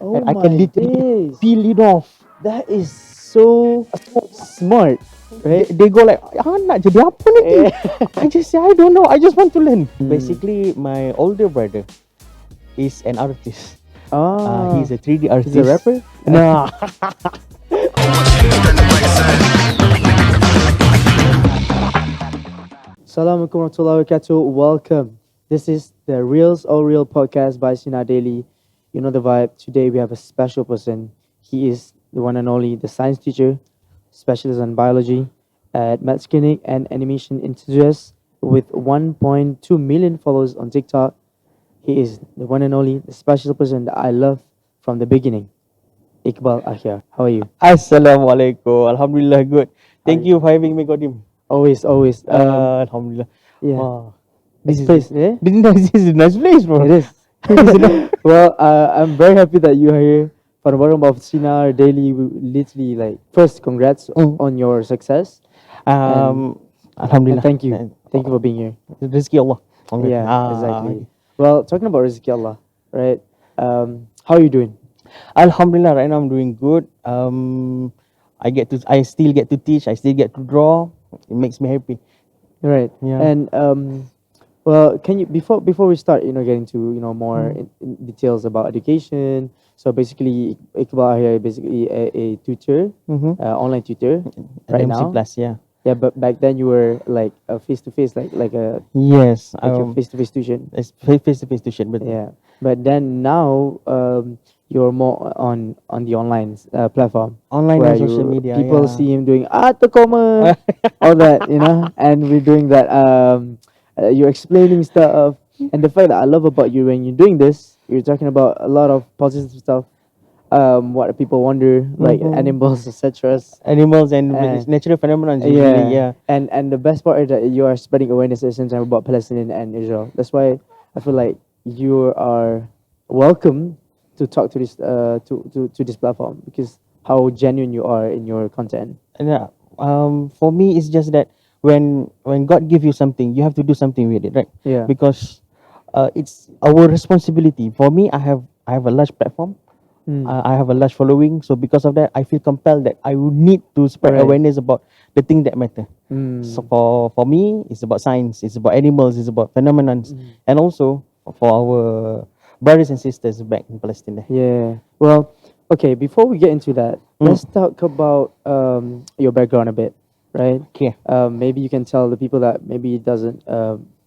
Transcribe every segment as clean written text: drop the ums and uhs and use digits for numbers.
Oh and I can my literally days. peel it off. That is so smart, They, right? they go like, nak jadi apa nanti? Eh. I just say, I don't know. I just want to learn. Hmm. Basically, my older brother is an artist. Ah, He's a 3D he's a artist. rapper? No. Assalamualaikum warahmatullahi wabarakatuh. Welcome. This is the Reels or Real podcast by Sinar Daily. You know the vibe. Today we have a special person. He is the one and only the science teacher, specialist in biology at Maths Clinic and animation enthusiast with 1.2 million followers on TikTok. He is the one and only the special person that I love from the beginning. Iqbal Ahyar. How are you? Assalamualaikum. Alhamdulillah, good. Thank you for having me, Godim. Always, always. Alhamdulillah. Yeah. Wow. This This is place, yeah? this is a nice place, bro. It is. This is a nice- Well, I'm very happy that you are here. For the bottom of Sinar Daily, we literally like first congrats Mm. on your success and um, and Alhamdulillah. thank you for being here. Rizki Allah. Alhamdulillah. Yeah, exactly. Well, talking about Rizki Allah, right? How are you doing? Alhamdulillah, right now I'm doing good. I still get to teach. I still get to draw. It makes me happy. Right. Yeah. And well, can you before we start, getting to more in details about education. So basically, Iqbal here basically a tutor, Mm-hmm. online tutor, right MC now. Plus, yeah. Yeah, but back then you were like a face to face, Yes. like a face to face tuition. It's face to face tuition, but Yeah, but then now you're more on the online platform online where and social you media, people yeah. see him doing comma, all that, and we're doing that. You're explaining stuff, and the fact that I love about you when you're doing this, you're talking about a lot of positive stuff. What people wonder, like Mm-hmm. animals, etc. Animals and And natural phenomena usually, yeah, yeah. and the best part is that you are spreading awareness at the same time about Palestine and Israel. That's why I feel like you are welcome to talk to to this platform because how genuine you are in your content. And for me, it's just that when God give you something, you have to do something with it, right? Yeah. Because it's our responsibility. For me, I have a large platform. Mm. I have a large following, so because of that, I feel compelled that I would need to spread Right. awareness about the thing that matter. Mm. So for me, it's about science, it's about animals, it's about phenomenons, and also for our brothers and sisters back in Palestine. Yeah. Well, okay. Before we get into that, Mm. let's talk about your background a bit, right? Okay. Maybe you can tell the people that maybe doesn't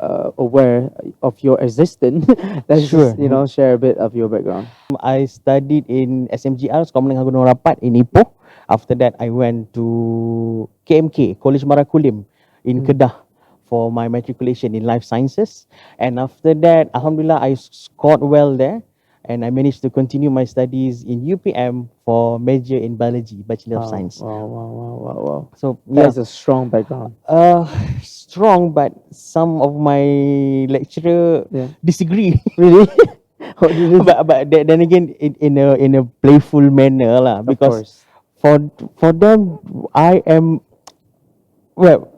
aware of your existence. Let's Sure. just share a bit of your background. I studied in SMGR, Sekolah Menengah Gunung Rapat in Ipoh. After that, I went to KMK, College Marakulim in Kedah for my matriculation in life sciences. And after that, Alhamdulillah, I scored well there. And I managed to continue my studies in UPM for major in biology, Bachelor of Wow, Science. wow, wow, wow, wow, wow. So, That yeah, is a strong background. strong, but some of my lecturer Yeah. disagree. Really? What did you But then again, in a playful manner lah, Of because course. for them, I am, well,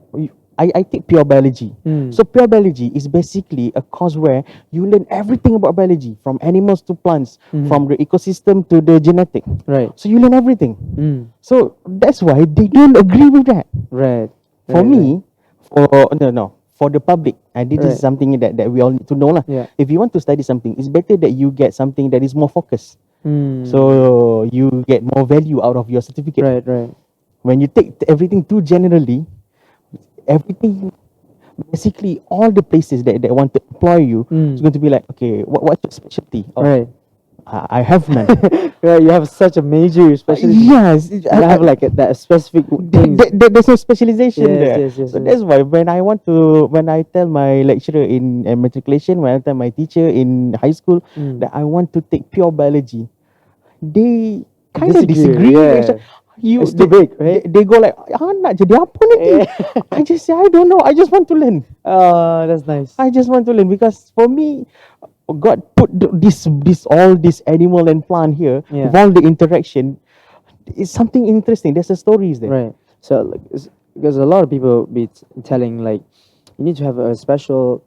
I take pure biology. Mm. So pure biology is basically a course where you learn everything about biology, from animals to plants, from the ecosystem to the genetic. Right. So you learn everything. Mm. So that's why they don't agree with that. Right. For Right, me, for no, for the public, and this Right. is something that we all need to know lah. Yeah. If you want to study something, it's better that you get something that is more focused. Mm. So you get more value out of your certificate. Right. Right. When you take everything too generally, everything, basically all the places that want to employ you, Mm. it's going to be like, okay, what's your specialty? Oh, Right. I have none. Yeah, you have such a major specialty. Yes, You have like that specific things. there's no specialization Yes, there. yes, yes, So yes. that's why when I tell my lecturer in matriculation, when I tell my teacher in high school that I want to take pure biology, they kind of Disagree, disagree. yeah. It's like, It's too big, right? They go like, nak jadi apa nanti? I just say, I don't know. I just want to learn. Oh, that's nice. I just want to learn, because for me, God put all this animal and plant here, Yeah. with all the interaction. It's something interesting. There's a stories there. Right. So like, because a lot of people be telling like you need to have a special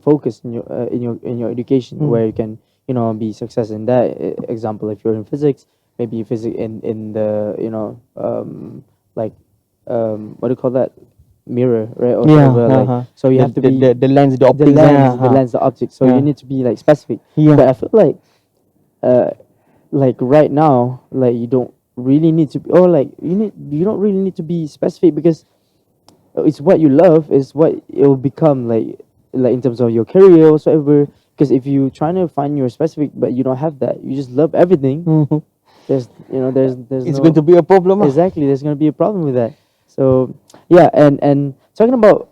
focus in your education where you can be success in that. Example, if you're in physics, maybe physics in the like what do you call that, mirror, right, or Yeah. whatever. Like, so you The, have to the, be the the lens, the the optics. lens, the optics. So you Yeah. need to be like specific. Yeah. But I feel uh, like right now, like you don't really need to, or like you don't really need to be specific, because it's what you love is what it will become, like in terms of your career or whatsoever. Because if you trying to find your specific but you don't have that, you just love everything. Mhm. There's It's going to no, be a problem. exactly, there's going to be a problem with that. So yeah, and talking about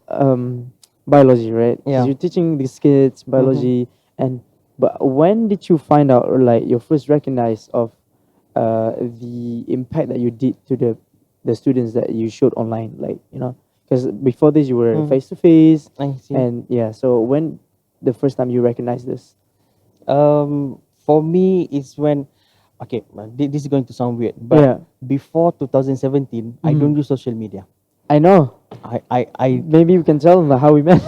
biology, right? Because Yeah. you're teaching these kids Mhm. biology. And but when did you find out, or like your first recognize of the impact that you did to the students that you showed online, like, because before this you were Mhm. face to face. I see. And yeah, so when the first time you recognize this? For me, it's when, okay, this is going to sound weird, but Yeah. before 2017, I don't Mhm. use social media. I know. I Maybe you can tell them how we met.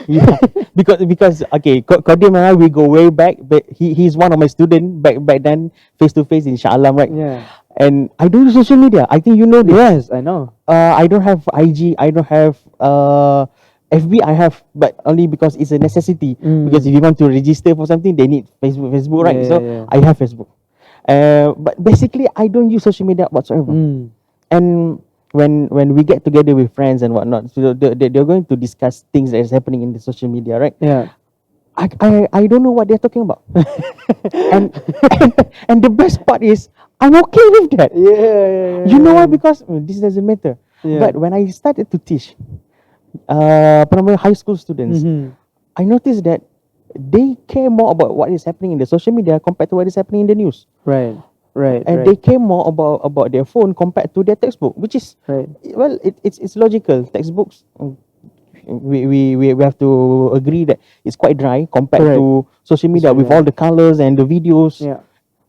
yeah, because okay, Qadim and I, we go way back, but he's one of my student back then, face to face in Shah Alam, right? Yeah. And I don't use social media. I think you know this. Yes, I know. I don't have IG. I don't have FB. I have, but only because it's a necessity. Because if Mm. you want to register for something, they need Facebook, right? Yeah, yeah, So yeah. I have Facebook. But basically, I don't use social media whatsoever. Mm. And when we get together with friends and whatnot, so they're going to discuss things that is happening in the social media, right? Yeah. I don't know what they're talking about. and, and the best part is I'm okay with that. Yeah, yeah, yeah, You know why? yeah. Because this doesn't matter. Yeah. But when I started to teach primary high school students, Mm-hmm. I noticed that they care more about what is happening in the social media compared to what is happening in the news. Right. Right. And Right. they care more about their phone compared to their textbook, which is, Right. well, it's logical. Textbooks, we have to agree that it's quite dry compared Correct. to social It's media very with all right. the colors and the videos. Yeah.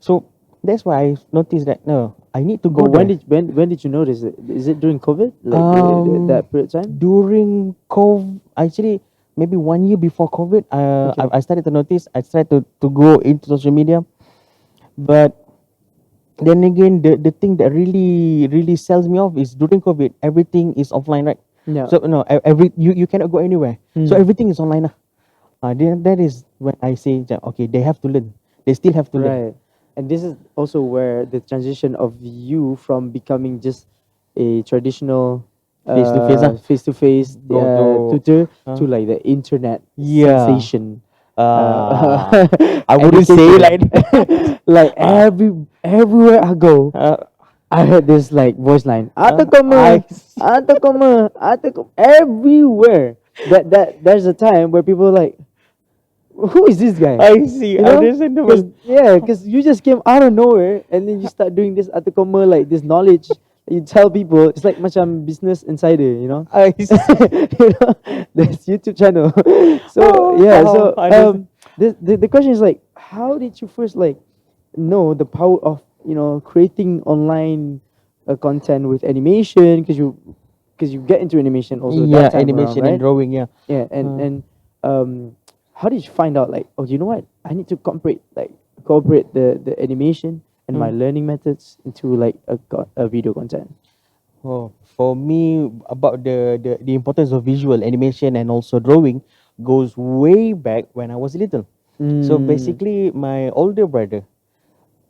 So that's why I noticed that no, I need to But go there. when did you notice it? Is it during COVID? Like Um, that period of time? during COVID, actually, maybe 1 year before COVID, Okay. I started to notice. I started to go into social media, but then again, the thing that really sells me off is during COVID, everything is offline, right? Yeah. So no, you cannot go anywhere. So Mm. everything is online. Then that is when I say that, okay, they have to learn. They still have to learn. Right. And this is also where the transition of you from becoming just a traditional Face to face, face-to-face go to, tutor uh, to like the internet yeah. sensation Uh, I wouldn't say educator. like that. Like uh, everywhere I go, uh, I heard this like voice line. I Atakama, atakama, atakama. Everywhere. There's a time where people are like, who is this guy? I see, You know? Because understandable. yeah, because you just came out of nowhere and then you start doing this atakama, like this knowledge that you tell people. It's like macam business insider, you know. I see. You know, this YouTube channel. So Oh, yeah, faham, so understand. the question is like, how did you first like know the power of creating online content with animation? Because you get into animation also Yeah, that time around, animation and right? drawing, yeah. Yeah, Uh, and how did you find out like, oh, you know what? I need to cooperate the animation and my mm. learning methods into like a video content. Oh, for me, about the importance of visual animation and also drawing goes way back when I was little. So Mm. basically, my older brother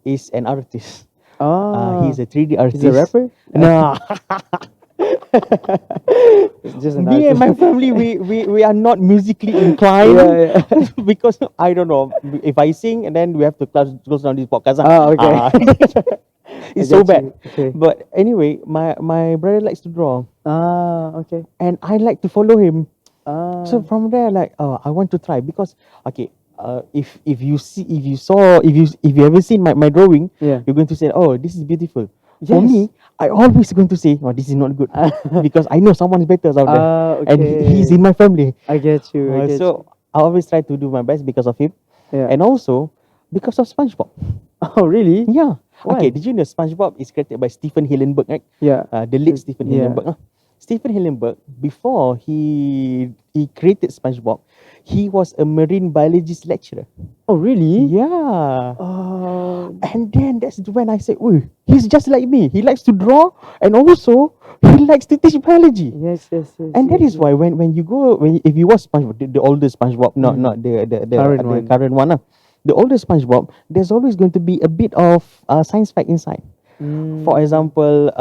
is an artist. Ah, He's a 3D he's a artist. rapper. No, It's just an me and artist. my family, we are not musically inclined Yeah, yeah. because I don't know if I sing and then we have to close down this podcast. Ah, okay. Uh, I it's so get bad. you. Okay. But anyway, my brother likes to draw Ah, okay. and I like to follow him. So Ah, from there, like, I want to try because, okay, if you see, if you ever seen my drawing, yeah. you're going to say, oh, this is beautiful. For Yes. me, I always going to say, oh, this is not good because I know someone is better out there, Ah, and he's in okay. my family. I get you. I get So you. I always try to do my best because of him, Yeah. and also because of SpongeBob. Oh, really? Yeah. Okay. Why? Did you know SpongeBob is created by Stephen Hillenburg, right? Yeah. The late Stephen Yeah. Hillenburg. Stephen Hillenburg, before he created SpongeBob, He was a marine biologist lecturer. Oh, really? Yeah. Oh, And then that's when I said, "Oi, he's just like me. He likes to draw, and also he likes to teach biology." yes, yes, yes, And that yes, is why yes. when you go if you watch SpongeBob, the older SpongeBob, not Mm. Current the one. current one, the older SpongeBob, there's always going to be a bit of science fact inside. For Mm. example,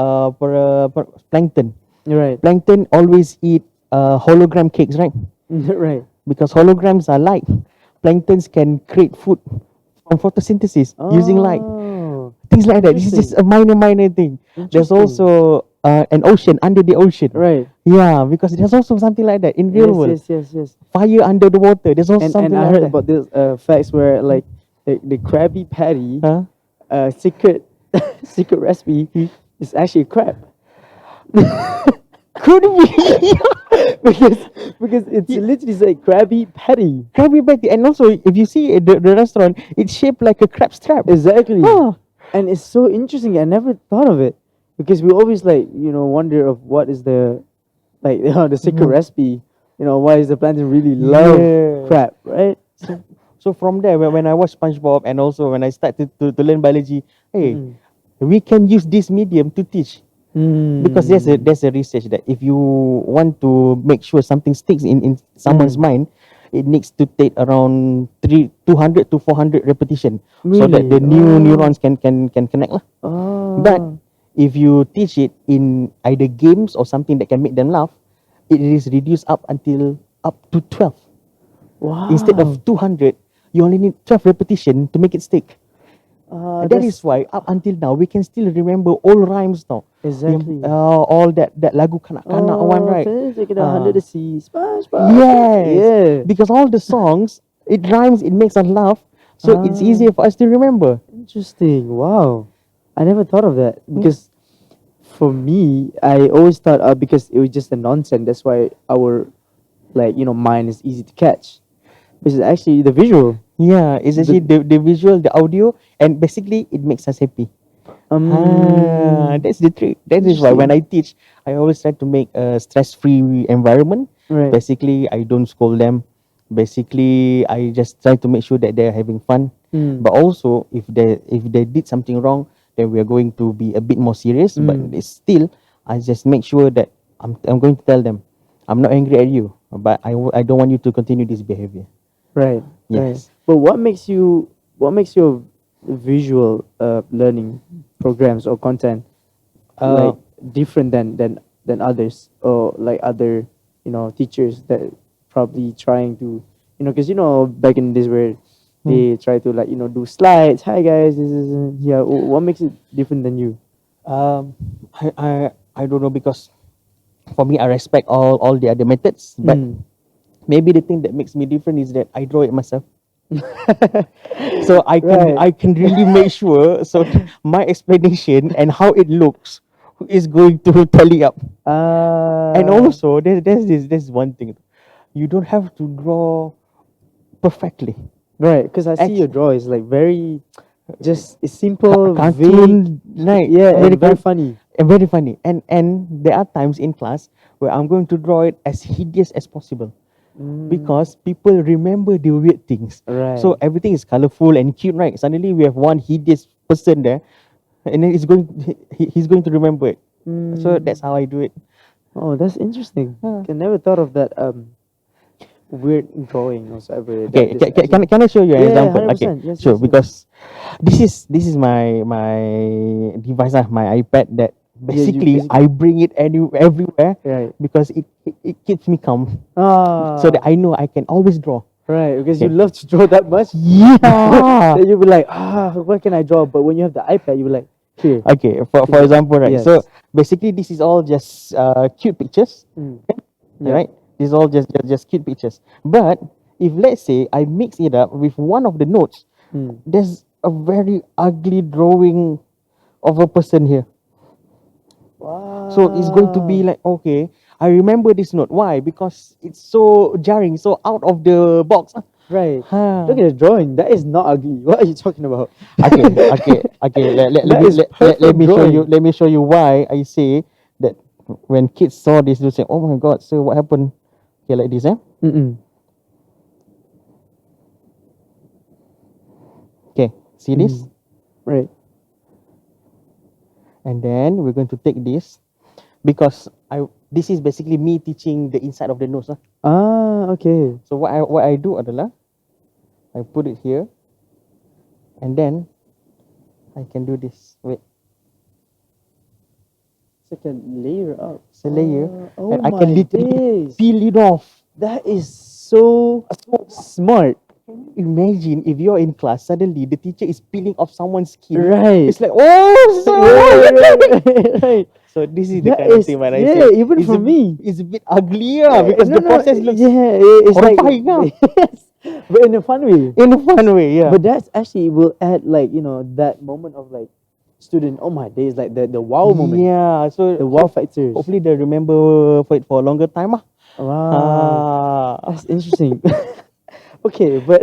plankton. Right. Plankton always eat hologram cakes, right? Right. Because holograms are light. Planktons can create food from photosynthesis using light. Oh, Things like that. This is just interesting. a minor thing. There's Interesting. also an ocean under the ocean. Right. Yeah, because there's also something like that in real Yes, world. yes, yes, yes. Fire under the water. There's also And something I like heard that. about this facts where like the Krabby Patty Huh? secret secret recipe Hmm. is actually a crab. Could be. because because it's literally like Krabby Patty. Krabby Patty. And also, if you see the restaurant, it's shaped like a crab strap. Exactly. Huh. And it's so interesting. I never thought of it because we always like wonder of what is the like the secret Mhm. recipe. Why is the plantain really love Yes. crab, right? So, so from there, when I watch SpongeBob and also when I start to learn biology, hey, Mm-mm. we can use this medium to teach. Because Mm. there's a research that if you want to make sure something sticks in someone's Mm. mind, it needs to take around 200 to 400 repetition so that the Really? new Oh. neurons can connect lah. But Oh. if you teach it in either games or something that can make them laugh, it is reduced up to 12. Instead of Wow. 200, you only need 12 repetition to make it stick. And that is That's why up until now we can still remember all rhymes now. exactly. All that lagu kanak-kanak one, Oh, right? can you take it under the sea, SpongeBob? Yes, Yeah. because all the songs, it rhymes, it makes us laugh, so it's Ah, easier for us to remember. interesting. Wow. I never thought of that Mm. because for me, I always thought because it was just a nonsense. That's why our mind is easy to catch. Which is actually the visual. Yeah, it's The actually the visual, the audio, and basically it makes us happy. um That's the trick. That is why when interesting. I teach, I always try to make a stress-free environment. Right. Basically, I don't scold them. Basically, I just try to make sure that they're having fun. Mm. But also, if they did something wrong, then we are going to be a bit more serious. But Mm. it's still, I just make sure that I'm going to tell them, I'm not angry at you, but I don't want you to continue this behavior. Right. Right. Yes. But what makes your visual learning programs or content Uh, like different than others or like other teachers that probably trying to because back in this where hmm. they try to do slides. Hi guys, this is yeah. What makes it different than you? Um, I don't know because for me I respect all the other methods, but Mm. maybe the thing that makes me different is that I draw it myself. So Right. I can really make sure so my explanation and how it looks is going to tally up. And Uh, also there's one thing. You don't have to draw perfectly. right, because I see your Actually, draw is like very just it's simple, vague, cartoon, right? yeah, Very and very funny. very funny. And there are times in class where I'm going to draw it as hideous as possible Mm, because people remember the weird things. So right. everything is colorful and cute, right? Suddenly we have one hideous person there, and then he's going to remember it. So Mm. that's how I do it. Oh, that's interesting. Huh. I never thought of that weird drawing or whatever. That Okay, this actually. can I show you an Yeah, example? Okay, 100%. Yes, sure. yes, yes. Because this is my device, my iPad. That Yeah, you basically basically I bring it everywhere right. because it keeps me calm, so that Ah, I know I can always draw. right. Because you Okay. love to draw that much. Yeah. That you'll be like, what can I draw? But when you have the iPad, you'll be like, here. Okay. For Is it? example, right. So Yes. basically, this is all just cute pictures, Mm. Yeah. right? This is all just cute pictures. But if let's say I mix it up with one of the notes, Mm. there's a very ugly drawing of a person here. So it's going to be Wow. like, okay, I remember this note. Why? Because it's so jarring, so out of the box. Right. Look Huh. at the drawing. That is not ugly. What are you talking about? Okay. That is Let perfect me show you. drawing. Let me show you why I say that when kids saw this, they say, "Oh my God, so what happened?" Okay, like this, eh? Mm-mm. See this? Right. And then we're going to take this because this is basically me teaching the inside of the nose. Lah. Okay. So what I do adalah I put it here and then I can do this. Wait, It's like a layer up. it's a layer Oh and I my can literally days. peel it off. That is so smart. Imagine if you're in class, suddenly the teacher is peeling off someone's skin. Right. It's like, oh, so Right. So this is the That kind of is- thing when I yeah, say even it's for me. it's a bit uglier because No, the no, process looks yeah, it's like horrifying, ah. yes, but in a fun way. in a fun way, yeah. But that's actually will add like that moment of like student. Oh my days, like the wow moment, Yeah, so, the wow factors. hopefully they remember for it for a longer time. Wow, Ah. that's interesting. Okay, but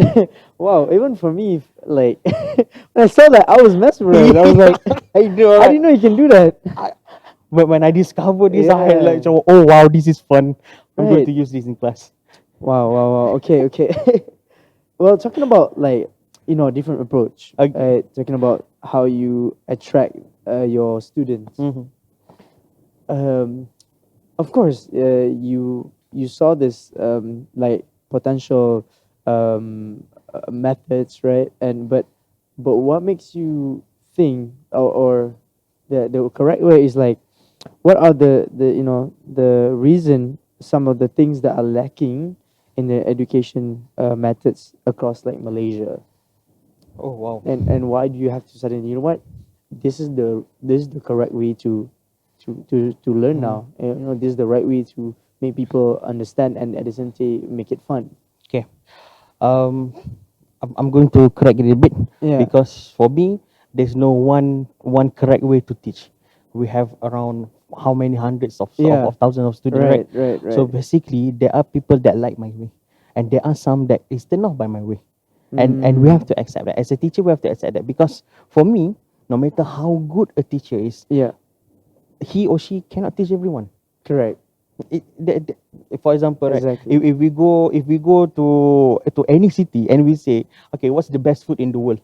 wow, even for me, like when I saw that, I was mesmerized. I was like, I know, I right? didn't know you can do that. But when I discovered this, I had Yeah. like, oh wow, this is fun. I'm going Right. to use this in class. Wow, wow, wow. Okay, okay. Well, talking about like different approach. Okay. Talking about how you attract your students. Mhm. Of course, you saw this like potential methods, right? But what makes you think, or the correct way is like, what are the reason, some of the things that are lacking in the education methods across like Malaysia, Oh wow. and why do you have to suddenly, this is the correct way to learn now. This is the right way to make people understand, and at the same time make it fun. Okay. I'm going to correct it a bit Yeah. because for me, there's no one correct way to teach. We have around how many hundreds Yeah. of thousands of students, right? Right. So basically, there are people that like my way, and there are some that is turned off by my way, and we have to accept that. As a teacher, we have to accept that because for me, no matter how good a teacher is, Yeah, he or she cannot teach everyone. correct. For example, right, Exactly. if we go to any city and we say, okay, what's the best food in the world?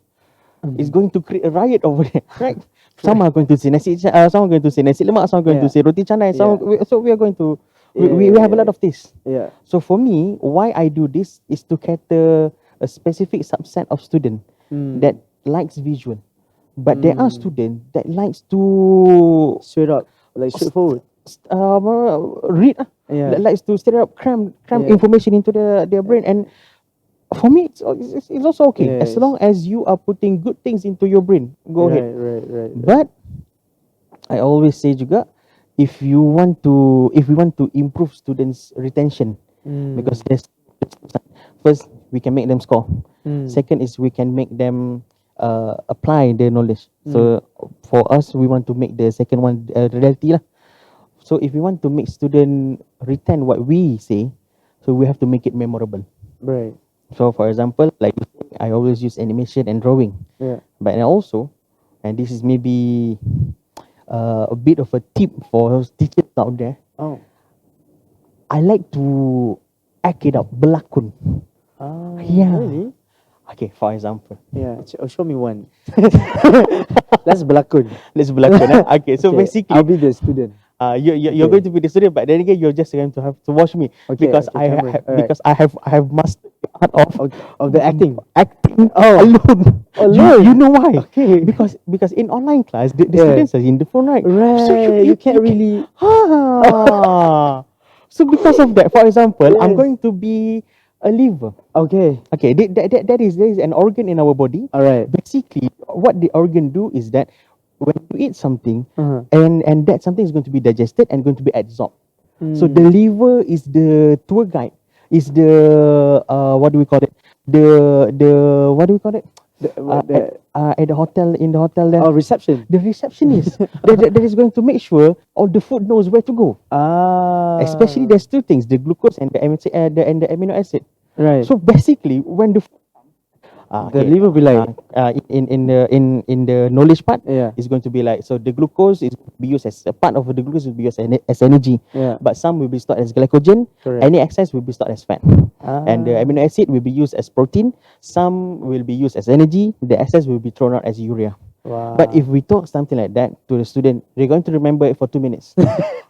It's going to create a riot over there, right? Some are going to say some are going to say nasi lemak, some are going to Yeah. say roti canai. So we are going to we have a lot of this. Yeah. So for me, why I do this is to cater a specific subset of student that likes visual, but there are students that likes to Straight up, like straightforward. read, Yeah. that likes to straight up cram Yeah. information into their brain. And for me, it's also okay as Yes. long as you are putting good things into your brain. Go ahead. Right. But I always say juga, if we want to improve students' retention, because there's first we can make them score. Second is we can make them apply their knowledge. So for us, we want to make the second one reality lah. So if we want to make student retain what we say, so we have to make it memorable. Right. So for example, like I always use animation and drawing. Yeah. But then also, and this is maybe a bit of a tip for teachers out there, Oh. I like to act it out, berlakon. Yeah. Really? Okay, for example, Yeah. Show me one. Let's berlakon. let's berlakon. Okay, so Okay, basically, I'll be the student. you're Okay. going to be the student, but then again, you're just going to have to watch me Okay, because okay, camera. Alright. because I have mastered the art Of the acting. acting Oh. alone. Alone? You know why? Okay. Because in online class, the Yeah. students are in the phone, right? So Right. You can't really. So because of that, for example, I'm Yes. going to be a liver. Okay. Okay, that is an organ in our body. All right. Basically, what the organ do is that when you eat something, Uh-huh. and that something is going to be digested and going to be absorbed. So the liver is the tour guide, is the what do we call it? The what do we call it? At the hotel, in the hotel there. Reception. The receptionist that is going to make sure all the food knows where to go. Especially there's two things: the glucose and the amino acid. Right. So basically, when the food comes, The liver will be like, in the knowledge part, yeah, it's going to be like, so the glucose is be used as a part of the glucose will be used as energy, yeah, but some will be stored as glycogen. correct. Any excess will be stored as fat, and the Ah, amino acid will be used as protein. Some will be used as energy. The excess will be thrown out as urea. But if wow. we talk something like that to the student, they're going to remember it for 2 minutes.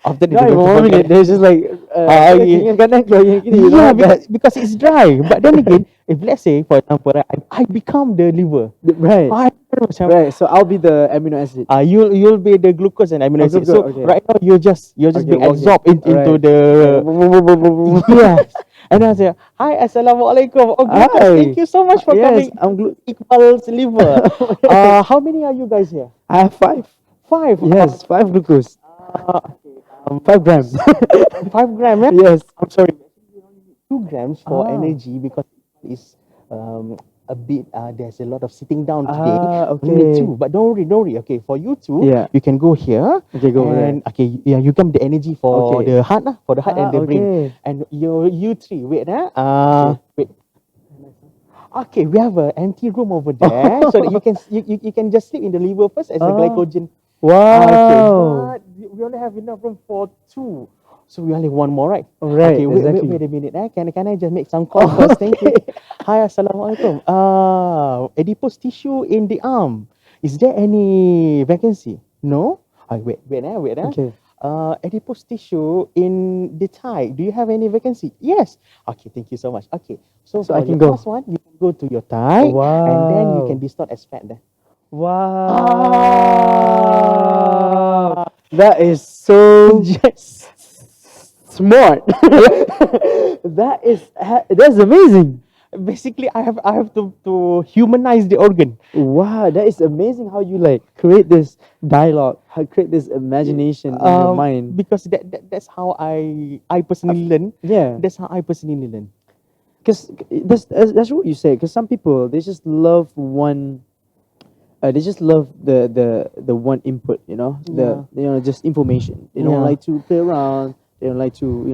After that, Not they're even going to 1 minute. forget. They're just like, Yeah. ingatkan nak keluar yang kini, Yeah, like that. because it's dry. But then again, if let's say, for example, right, I become the liver. Right, I macam, right. So I'll be the amino acid. you'll be the glucose and amino Oh, acid. good, So okay. right now you're just Okay, being walking. absorbed into Alright. the Okay. yes. And I say, hi, assalamualaikum. Oh, glucose. Hi. Thank you so much for Yes, coming. I'm glue. Iqbal's liver. Right. How many are you guys here? I have 5. Five. Yes, 5 glucose. Okay. 5 grams. 5 grams. Eh? Yes. I'm sorry. 2 grams for Ah. energy because it's a bit there's a lot of sitting down today. We need Okay. two, but don't worry. Okay, for you two, Yeah. you can go here. Okay, go over there. And okay, yeah, you come the energy for Okay. the heart, lah, for the heart and the brain. Okay. And you three, wait, wait. Okay, we have an empty room over there, so that you can just sleep in the liver first as a Oh. glycogen. Okay, Wow. but we only have enough room for 2. So we only have 1 more, right? Right, Okay, exactly. wait a minute. Can I just make some calls first? Thank you. Hi, assalamualaikum. Adipose tissue in the arm. Is there any vacancy? No. Wait. Okay. Adipose tissue in the thigh. Do you have any vacancy? Yes. Okay, thank you so much. Okay, so So for I can your go. first one, you can go to your thigh, and then you Wow. can be stored as fat there. Wow. That is so smart. That's amazing. Basically, I have to humanize the organ. Wow, that is amazing how you like create this dialogue, how create this imagination in your mind. Because that's how I personally learn. Yeah, That's how I personally learn. because that's what you say. Because some people they just love one. They just love the one input, just information. They don't Yeah. like to play around. They don't like to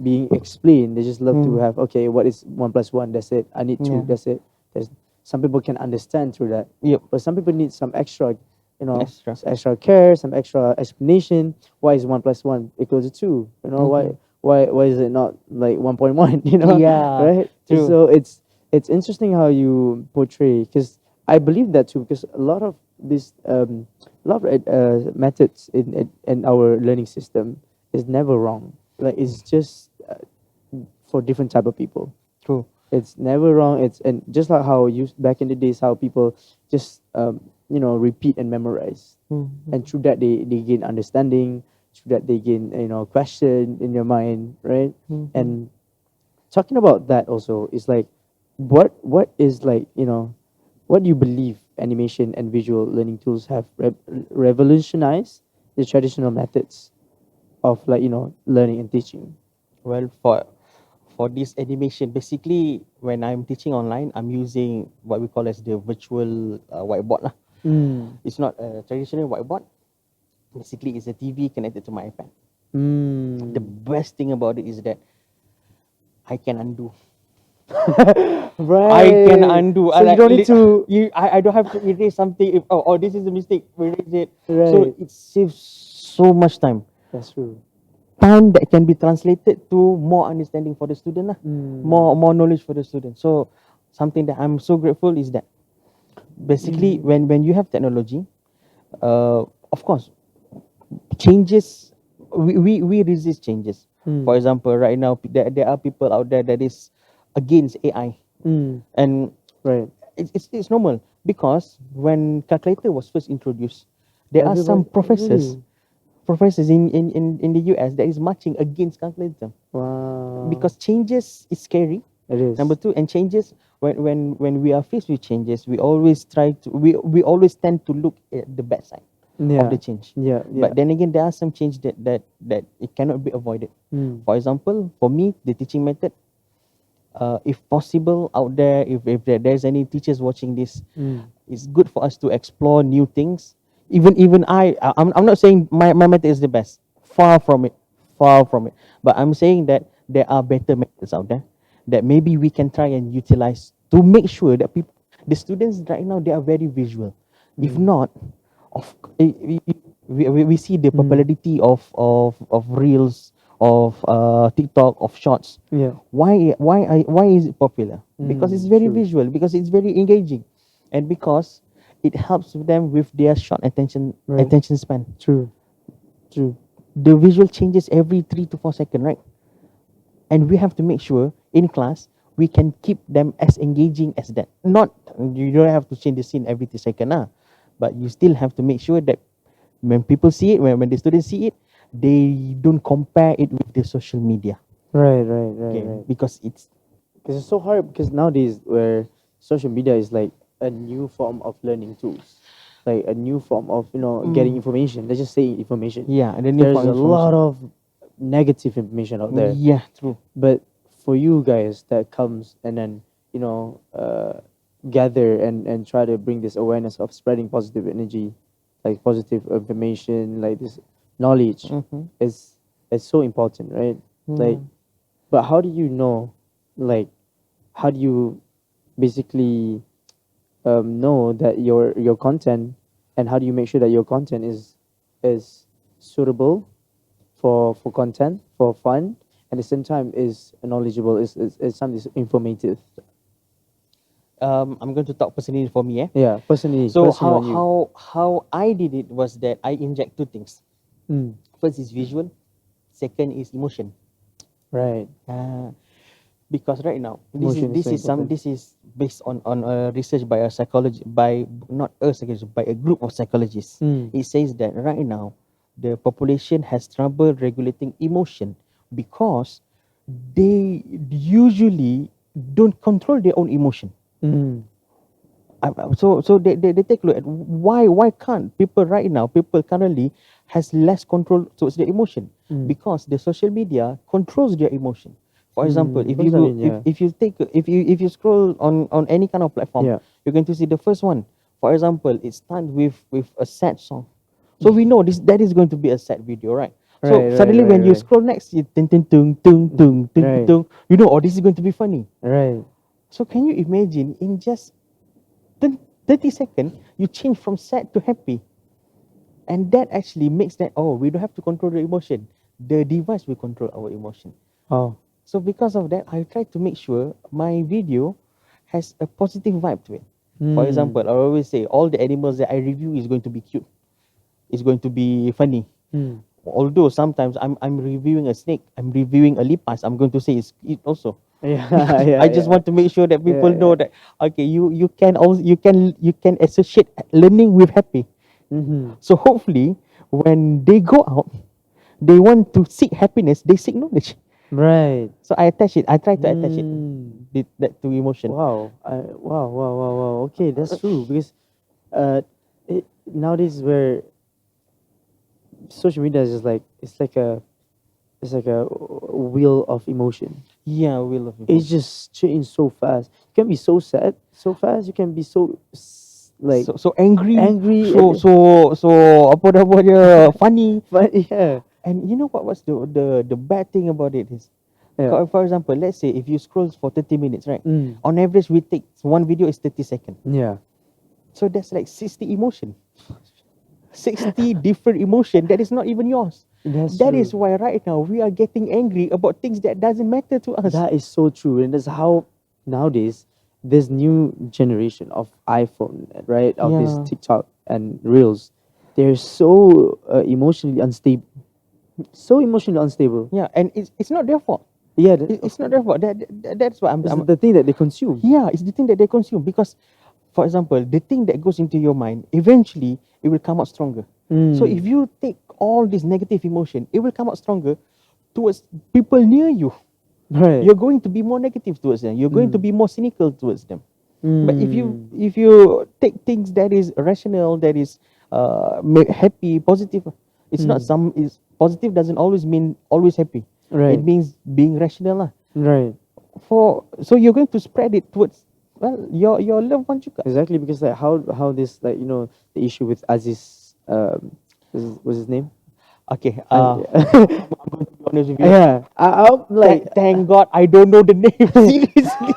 being explained. They just love to Mm. have, okay, what is 1 plus 1? That's it. I need 2. Yeah. That's it. There's some people can understand through that, Yep. but some people need some extra, Extra. extra care, some extra explanation. Why is 1 plus 1 equal to 2? Why is it not like 1.1? Yeah, Right. true. So it's interesting how you portray, because I believe that too, because a lot of this methods in our learning system is never wrong. Like, it's just for different type of people. True. It's never wrong. It's, and just like how you back in the days, how people just repeat and memorize, and through that they gain understanding, through that they gain question in your mind, right? And talking about that also is like, what is like, what do you believe animation and visual learning tools have revolutionized the traditional methods of, like, learning and teaching? Well, for this animation, basically when I'm teaching online, I'm using what we call as the virtual whiteboard lah. It's not a traditional whiteboard. Basically, it's a TV connected to my iPad. The best thing about it is that I can undo. Right. I can undo. So you don't need to. I don't have to erase something. If this is a mistake, erase it. Right. So it saves so much time. That's true. Time that can be translated to more understanding for the student lah. More knowledge for the student. So something that I'm so grateful is that basically when you have technology, of course, changes, we resist changes. For example, right now there are people out there that is against AI, and Right. it's normal, because when calculator was first introduced, there are some Everybody- professors in the US that is marching against calculator, Wow. because changes is scary. It is. Number 2, and changes, when we are faced with changes, we always tend to look at the bad side of the change. Yeah. But then again, there are some change that it cannot be avoided. For example, for me, the teaching method, if possible out there, if there's any teachers watching this, it's good for us to explore new things. Even I'm not saying my method is the best. Far from it. But I'm saying that there are better methods out there that maybe we can try and utilize to make sure that people, the students right now, they are very visual. If not, of we see the popularity of reels, of TikTok, of shorts. Yeah. Why is it popular? Because it's very True. visual, because it's very engaging, and because it helps them with their short Right. attention span. True. True. The visual changes every 3 to 4 seconds, right? And we have to make sure in class we can keep them as engaging as that. Not, you don't have to change the scene every 2 seconds, but you still have to make sure that when people see it, when the students see it, they don't compare it with the social media. Right. Right. Right. Okay, Right. because it's Because it's so hard. Because nowadays, where social media is like a new form of learning tools, like a new form of getting information. Let's just say information. yeah, and the new There's form a of lot information. of negative information out there. Yeah, true. But for you guys that comes and then gather and try to bring this awareness of spreading positive energy, like positive information, like this knowledge Mm-hmm. is so important, right? Like, but how do you know, like, how do you basically know that your content, and how do you make sure that your content is suitable for content, for fun, at the same time is knowledgeable, is something informative. I'm going to talk personally for me. Yeah, personally, So personally on you. how I did it was that I inject two things. Mm, First is visual, second is emotion. right. Because right now Emotion is so important. this is based on a research by a psychology, by not a psychologist, by a group of psychologists. Mm. It says that right now the population has trouble regulating emotion because they usually don't control their own emotion. Mm. So they take a look at why can't people right now, people currently has less control towards their emotion, Mm. because the social media controls their emotion. For example, if What does that you mean? Yeah. if you take if you scroll on any kind of platform, Yeah. you're going to see the first one. For example, it starts with a sad song, so we know this that is going to be a sad video, right? So Right, right, suddenly right, when you right. scroll next, you tung tung tung tung tung tung Right. tung, you know, oh, this is going to be funny. Right. So can you imagine in just 30 seconds, you change from sad to happy. And that actually makes that, oh, we don't have to control the emotion. The device will control our emotion. Oh. So because of that, I try to make sure my video has a positive vibe to it. For example, I always say all the animals that I review is going to be cute. It's going to be funny. Mm. Although sometimes I'm reviewing a snake, I'm reviewing a lipas, I'm going to say it's it also. Yeah. Because Yeah. I just Yeah. want to make sure that people Yeah. know that okay, you can also you can associate learning with happy. Mm-hmm. So hopefully when they go out, they want to seek happiness, they seek knowledge. Right. So I attach it. I try to attach it Mm. that to emotion. Wow. Wow. Wow. Wow. Wow. Okay, that's true because uh, nowadays where social media is just like it's like a wheel of emotion. Yeah, we love It's emotion. just changed so fast. You can be so sad so fast. You can be so like So angry, angry so and so so apa nama dia, funny. but yeah, And you know what was the bad thing about it is, yeah. for example, let's say if you scroll for 30 minutes, right? Mm. On average, we take one video is 30 seconds. Yeah. So that's like 60 emotion. 60 different emotion that is not even yours. That's That true. is why right now we are getting angry about things that doesn't matter to us. That is so true, and that's how nowadays this new generation of iPhone, right, of this Yeah. TikTok and Reels, they're so emotionally unstable, so emotionally unstable. Yeah, and it's not their fault. Yeah, It's not their fault. That's what it's I'm the thing that they consume. yeah, it's the thing that they consume because, for example, the thing that goes into your mind, eventually it will come out stronger. So Mm. if you take all this negative emotion, it will come out stronger towards people near you. Right. You're going to be more negative towards them. You're going to Mm. be more cynical towards them. But Mm. if you take things that is rational, that is happy, positive, it's not Mm. some is positive doesn't always mean always happy. Right. It means being rational lah. Right. So you're going to spread it towards your loved one juga. Exactly, because like how this, like, the issue with Aziz, was his name? Okay. And I'm going to be honest with you. Yeah, I'm like Thank God I don't know the name. Seriously.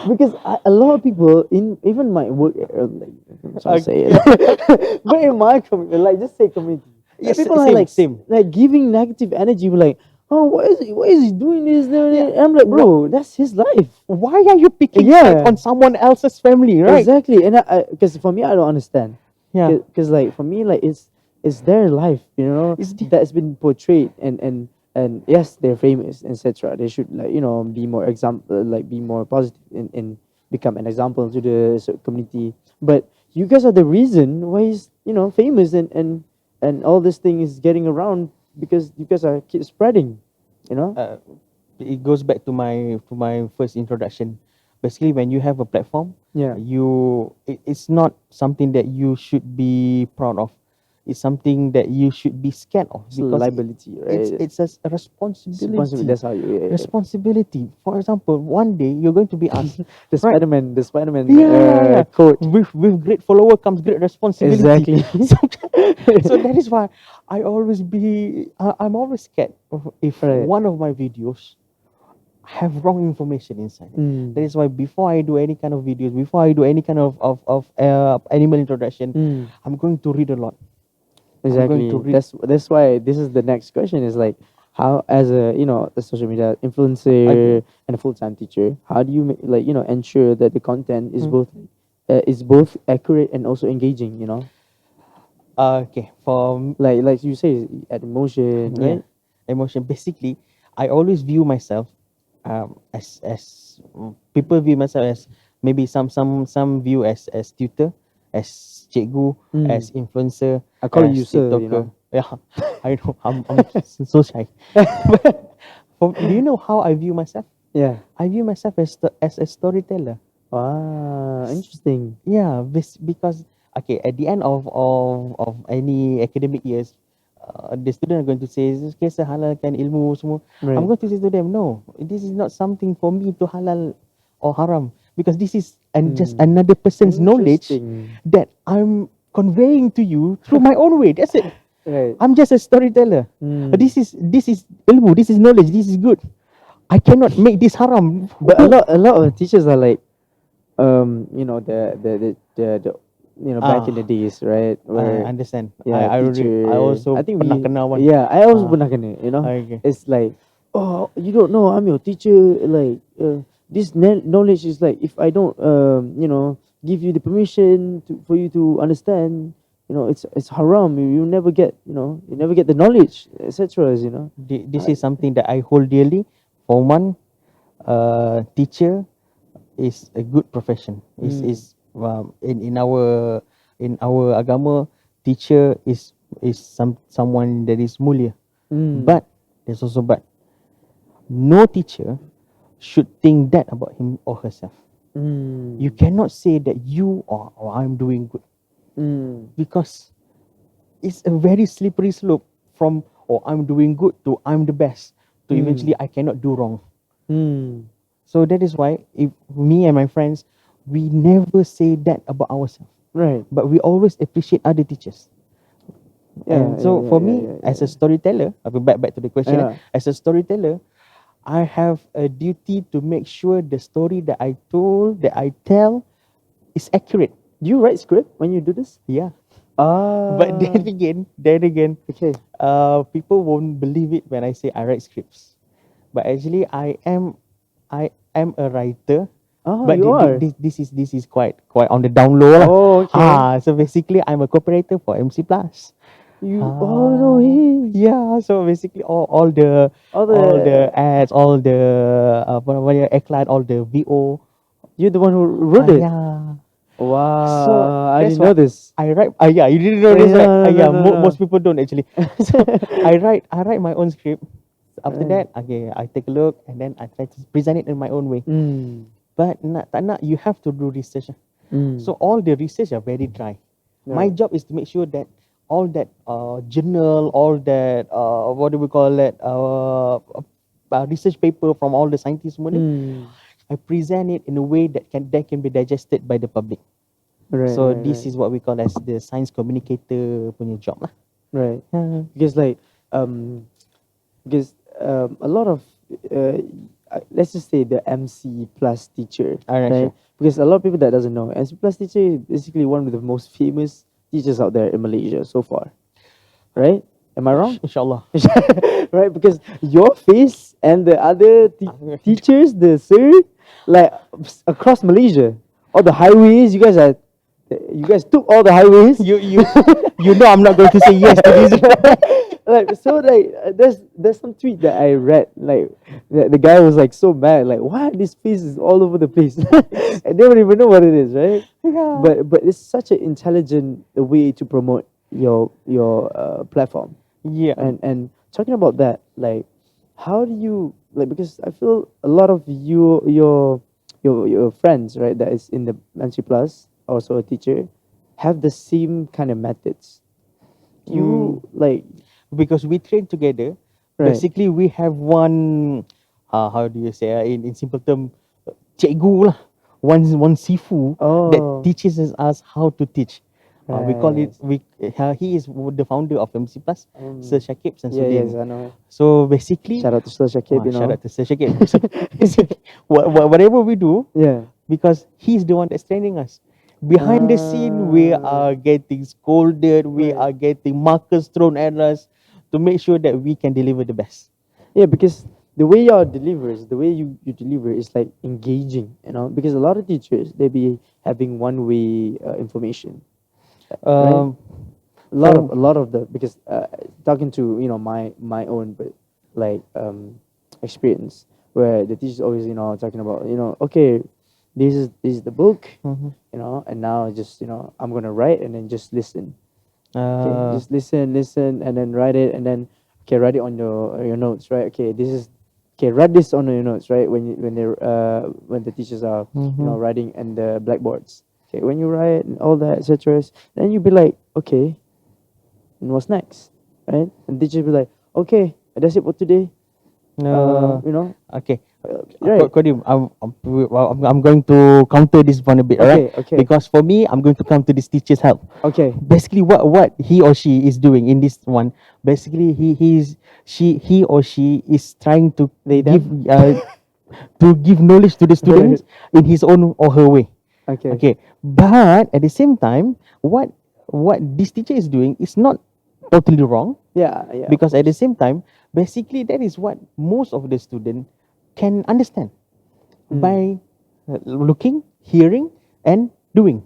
because a lot of people in even my work, like I'm trying to say Yeah. it, but in my community, like just say community, like Yes, people are same, like same. like giving negative energy, like, oh, why is he doing this? Yeah. And I'm like, bro, that's his life. Why are you picking sides Yeah, on someone else's family, right? exactly. And because for me, I don't understand. Yeah. Because like for me, like it's their life, It's the, that's been portrayed, and yes, they're famous, etc. They should, like, be more example, like be more positive and become an example to the community. But you guys are the reason why he's, famous, and all this thing is getting around, because you guys are keep spreading, you know. uh, it goes back to my first introduction. Basically, when you have a platform, Yeah, it's not something that you should be proud of. It's something that you should be scared of it's because liability, right? it's a Responsibility. responsibility. That's how you. Yeah, yeah. Responsibility. For example, one day you're going to be asked, right? The Spider-Man Yeah. quote. With great follower comes great responsibility. Exactly. So, so that is why I'm always scared if Right. one of my videos have wrong information inside it. Mm. That is why before I do any kind of videos, before I do any kind of animal introduction, Mm. I'm going to read a lot. I'm going to Exactly. read. That's why this is the next question, is like, how, as a, the social media Okay. influencer and a full-time teacher, how do you like, ensure that the content Mm. is both accurate and also engaging, Okay. For like you say, at emotion, yeah, right? emotion. Basically, I always view myself as people view myself as maybe some view as tutor, as cikgu, Mm. as influencer, I call you as sir, TikToker. Yeah, I know. I'm so shy. But do you know how I view myself? Yeah. I view myself as a storyteller. Wow, interesting. Yeah, because okay, at the end of any academic years, the student are going to say, okay, saya halalkan ilmu semua. I'm Right. going to say to them, no, this is not something for me to halal or haram, because this is and just Mm. another person's knowledge Interesting. that I'm conveying to you through my own way. That's it. Right. I'm just a storyteller. Mm. This is ilmu. This is knowledge. This is good. I cannot make this haram. But a lot of teachers are like, the back in the Ah, days, right, I where, understand. yeah, I teacher, also I think pernah we, kena one. yeah, I also Ah, pernah kena, okay. it's like, oh, you don't know, I'm your teacher, like, this knowledge is like, if I don't, give you the permission for you to understand, it's haram. You never get, you never get the knowledge, etc. This I, is something that I hold dearly. For one, teacher is a good profession. mm, In our agama, teacher is someone that is mulia. mm, But there's also but no teacher should think that about him or herself. You mm, cannot say that you or I'm doing good, mm, because it's a very slippery slope from I'm doing good to I'm the best to eventually mm, I cannot do wrong. mm. So that is why if me and my friends, we never say that about ourselves, Right. but we always appreciate other teachers. Yeah, And yeah, so yeah, for yeah, me, yeah, as yeah. a storyteller, I'll be back to the question. Yeah. As a storyteller, I have a duty to make sure the story that I tell is accurate. Do you write script when you do this? Yeah. But Ah, then again, okay. people won't believe it when I say I write scripts. But actually, I am a writer. Oh, But you are. this is quite on the down low lah. Oh, okay. So basically, I'm a cooperator for MC Plus. Oh no, Yeah. So basically, all all the the, ads, all the iklan, all the VO. you're the one who wrote it. Yeah. So Wow, I that's didn't know why this. I write. Yeah, you didn't know Eh, this, right? no, no, no, Yeah, no, no. most people don't actually. So I write my own script. After Right. that, okay, I take a look and then I try to present it in my own way. Mm, But nak tak nak, you have to do research. mm. So all the research are very dry. My Right. job is to make sure that all that journal, all that what do we call it, research paper from all the scientists, semua ni, Mm. I present it in a way that can be digested by the public. Right, So right, this right, is what we call as the science communicator punya job lah. right. Yeah. Because like, um because a lot of uh, let's just say the MC plus teacher, Alright, right? sure. Because a lot of people that doesn't know, MC plus teacher is basically one of the most famous teachers out there in Malaysia so far, right? Am I wrong? Inshallah. Right, because your face and the other teachers, the sir, like across Malaysia, all the highways, you guys took all the highways. You know I'm not going to say yes to this. Like so, like there's some tweet that I read, like the guy was like so mad, like why this face is all over the place. I don't even know what it is, right? Yeah. But it's such an intelligent way to promote your platform. Yeah. And talking about that, like how do you like, because I feel a lot of your friends, right, that is in the MC plus, also a teacher, have the same kind of methods. Do you like, Because we train together. right? Basically, we have one, how do you say, in simple term, cikgu lah, one sifu that Oh, teaches us how to teach. We call it, right. he is the founder of MC Plus, Sir Shakib Yeah, yes, Samsudin. I know. So basically, Shout out to Sir Shakib, shout out to Sir Shakib. know. So basically, whatever we do, Yeah. because he's the one that's training us. Behind the scene, we Ah, are getting scolded, we right. are getting markers thrown at us to make sure that we can deliver the best. Yeah, because the way y'all delivers, the way you deliver is like engaging, you know. Because a lot of teachers they be having one way information, right? Um, A for lot of the, because talking to my own, but like experience where the teacher's always talking about, okay, this is the book, Mhm. and now just I'm gonna write and then just listen. Okay, uh, just listen, and then write it, and then okay, write it on your notes, right? Okay, this is okay. Write this on your notes, right? When the teachers are mhm. writing and the blackboards. Okay, when you write and all that, etc. Then you be like, okay, and what's next, right? And teachers be like, okay, that's it for today. Uh, You know, okay. right? Kodim, I'm going to counter this one a bit, alright? Okay, okay, Because for me, I'm going to come to this teacher's help. okay. Basically, what he or she is doing in this one, basically he or she is trying to They give them. knowledge to the students in his own or her way. Okay. Okay, but at the same time, what this teacher is doing is not totally wrong, Yeah, yeah, of because at the course. same time, basically that is what most of the student can understand Mm. by looking, hearing, and doing.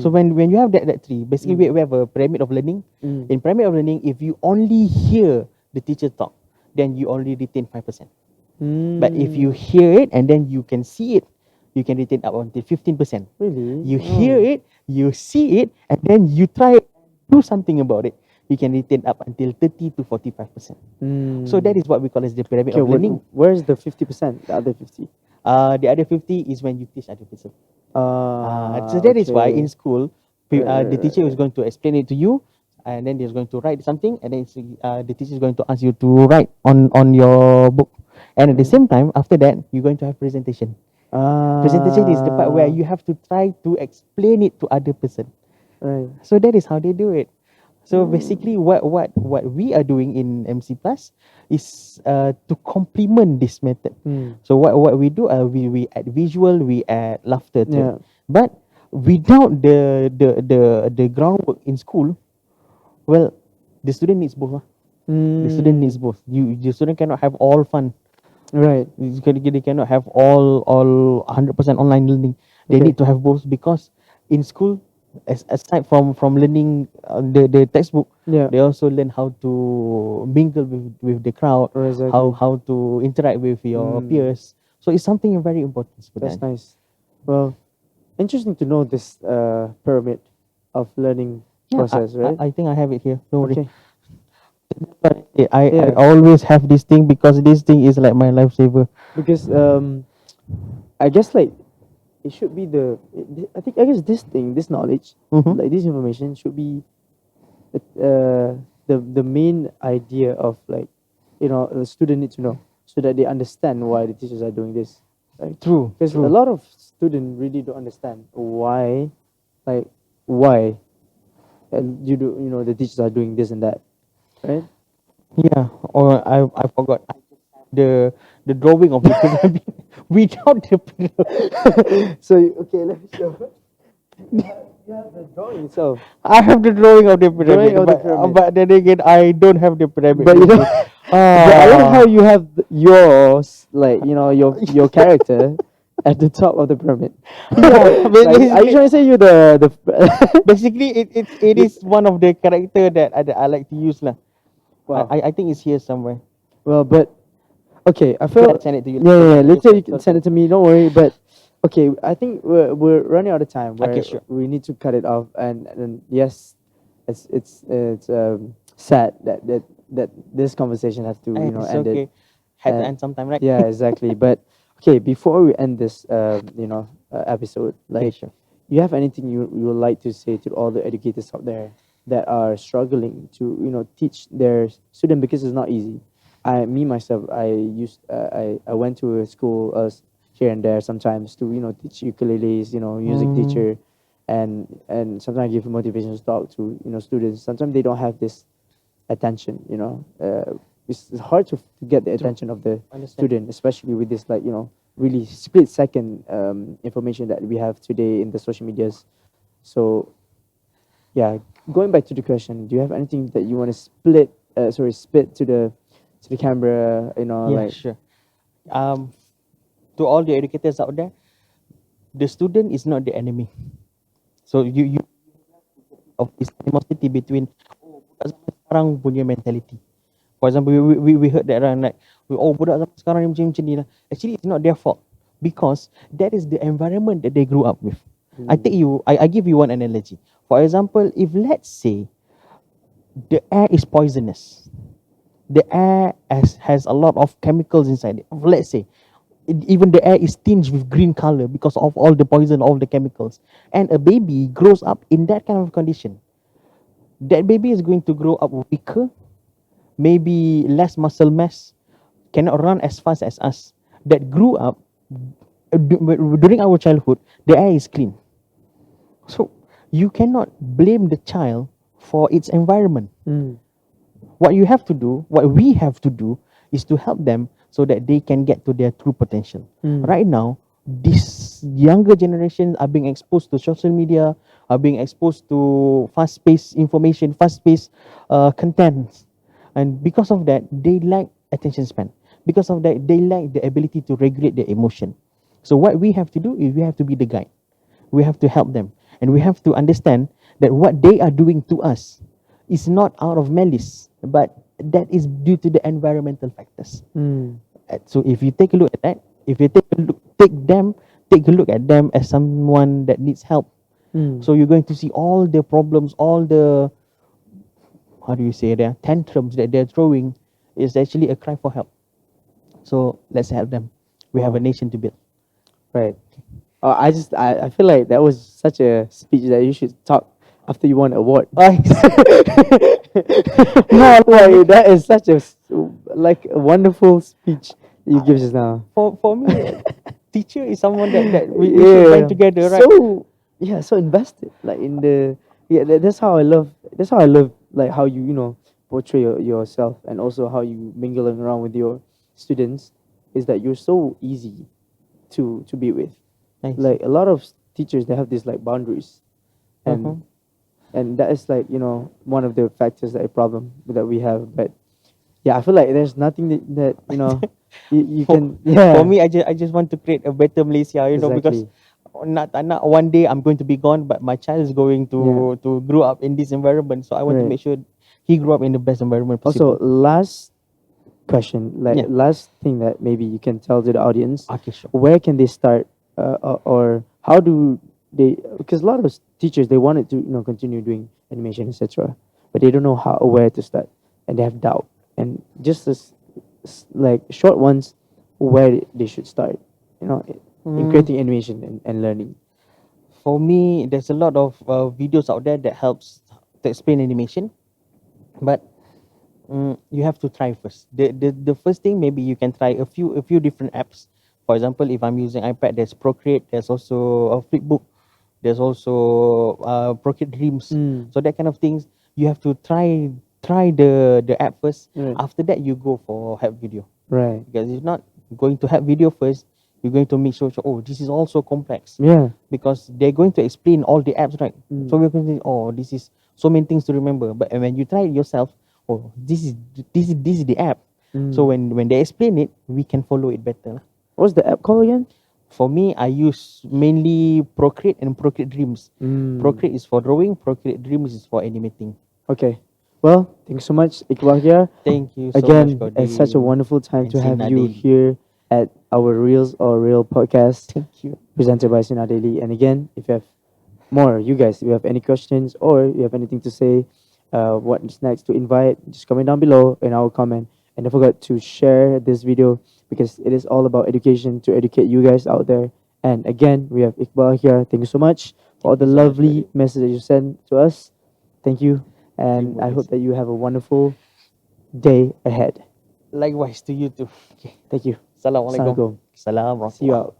So Mm. when you have that three, basically Mm. we have a pyramid of learning. Mm. In pyramid of learning, if you only hear the teacher talk, then you only retain 5%. But if you Mm. hear it and then you can see it, you can retain up until 15%. Really? You hear Oh. it, you see it, and then you try do something about it, you can retain up until 30 to 45%. So that Mm. is what we call as the pyramid Okay, of learning. where's the 50%? The other 50? The other 50 is when you teach other people. So Ah, that is why in okay. school, Right, right, the right, teacher is right. going to explain it to you, and then he's going to write something, and then the teacher is going to ask you to write on your book. And at the Right. same time, after that, you're going to have presentation. Presentation is the part where Ah, you have to try to explain it to other person. right. So that is how they do it. So basically, Mm. what we are doing in MC Plus is to complement this method. Mm. So what we do, we add visual, we add laughter to it. Yeah. But without the groundwork in school, well, the student needs both. The student needs Mm. both. The student cannot have all fun. Right. They cannot have all 100% online learning. They Okay. need to have both, because in school, aside from learning the textbook, Yeah. they also learn how to mingle with the crowd, Oh, exactly. how to interact with your Mm. peers. So it's something very important for That's them. nice. Well, interesting to know this pyramid of learning Yeah, process, right? I think I have it here. Don't worry. Okay. But I Yeah, always have this thing, because this thing is like my lifesaver. because I guess like it should be I guess this knowledge, Mm-hmm. like this information should be the main idea of, like, the student need to know so that they understand why the teachers are doing this, right? True, Because a true. lot of students really don't understand why, like, why the teachers are doing this and that, right? Yeah, or I forgot. I just have the drawing of the pyramid without the pyramid. So okay, let me show. You have the drawing itself. I have the drawing of the Drawing pyramid, of the pyramid. but then again, I don't have the pyramid But you with know, me. but I like how Ah, you have yours, like your character at the top of the pyramid. yeah. Like, are you Basically, trying to say you the? basically, it you, is one of the character that I like to use lah. wow. I think it's here somewhere. Well, but okay, I Let feel me send it to you yeah, later. yeah, yeah. But just Later you like can send it to me. Don't worry. But okay, I think we're running out of time. okay, Where sure. we need to cut it off. And yes, it's sad that this conversation has to It's end it. okay. Had to And end sometime, right? yeah, exactly. But okay, before we end this episode, Okay, like, sure. you have anything you would like to say to all the educators out there that are struggling to teach their student, because it's not easy. Me myself, I went to a school here and there sometimes to teach ukuleles, music Mm, teacher, and sometimes I give motivational talk to students. Sometimes they don't have this attention. It's hard to get the true. attention of the Understand. student, especially with this, like, really split second information that we have today in the social medias. So yeah, going back to the question, do you have anything that you want to spit to the camera, Yeah, like. sure. Um, to all the educators out there, the student is not the enemy. So you of this animosity between budak zaman sekarang punya mentality. For example, we heard that right, like budak zaman sekarang ni macam ni lah. Actually, it's not their fault because that is the environment that they grew up with. Mm, I give you one analogy. For example, if let's say the air is poisonous, the air has a lot of chemicals inside it. Let's say even the air is tinged with green color because of all the poison, all the chemicals, and a baby grows up in that kind of condition. That baby is going to grow up weaker, maybe less muscle mass, cannot run as fast as us. That grew up during our childhood, the air is clean. So you cannot blame the child for its environment. mm, What you have to do, what we have to do, is to help them so that they can get to their true potential. mm, Right now, this younger generation are being exposed to social media, are being exposed to fast-paced information, fast-paced content, and because of that, they lack attention span. Because of that, they lack the ability to regulate their emotion. So what we have to do is we have to be the guide. We have to help them, and we have to understand that what they are doing to us is not out of malice, but that is due to the environmental factors. mm, So if you take a look at that, if you take a look at them as someone that needs help. mm. So you're going to see all the problems, all the, how do you say, their tantrums that they're throwing is actually a cry for help. So let's help them. We have a Wow. nation to build. Right. I feel like that was such a speech that you should talk after you won an award. No, Like, that is such like a wonderful speech that you give just now. for me, teacher is someone that we should Yeah. learn together, right? So yeah, so invested, like, in the yeah. That's how I love. That's how I love, like, how you portray yourself, and also how you mingling around with your students. Is that you're so easy to be with. Nice. Like, a lot of teachers, they have these, like, boundaries, Uh-huh. and that is, like, one of the factors, that a problem that we have. But yeah, I feel like there's nothing that you For, can, yeah, for me, I just want to create a better Malaysia, because exactly. not one day I'm going to be gone, but my child is going Yeah. to grow up in this environment. So I want to Right. make sure he grew up in the best environment Also, possible. last question, like, Yeah. last thing that maybe you can tell to the audience, Okay, sure. where can they start, or how do they, because a lot of teachers, they wanted to continue doing animation, etc., but they don't know how or where to start, and they have doubt, and just like, short ones, where they should start, in Mm, creating animation and learning. for me, there's a lot of videos out there that helps to explain animation, but you have to try first. The first thing, maybe you can try a few different apps. For example, if I'm using iPad, there's Procreate, there's also a Flipbook, there's also Procreate Dreams. Mm. So that kind of things, you have to try try the app first. Right. After that, you go for help video. Right. Because if not going to help video first, you're going to make sure, oh, this is also complex. Yeah. Because they're going to explain all the apps, right? Mm. So we're going to think, oh, this is so many things to remember. But when you try it yourself, oh, this is the app. So Mm. when they explain it, we can follow it better lah. What's the app called again? For me, I use mainly Procreate and Procreate Dreams. Mm. Procreate is for drawing, Procreate Dreams is for animating. Okay. Well, thank you so much, Iqbal Ahyar. Thank you so much, Again, Cody. it's such a wonderful time And to have Sinar you Daily. here at our Reels or Real podcast Thank you. presented by Sinar Daily. And again, if you have more, you guys, if you have any questions or you have anything to say, what's next to invite, just comment down below in our comment. And don't forget to share this video because it is all about education to educate you guys out there. And again, we have Iqbal here. Thank you so much for all the Thank you so much, lovely Cody. messages you sent to us. Thank you. And Terima I hope kasih. that you have a wonderful day ahead. Likewise to you too. Okay. Thank you. Assalamualaikum. Assalamualaikum. Salam. See you out.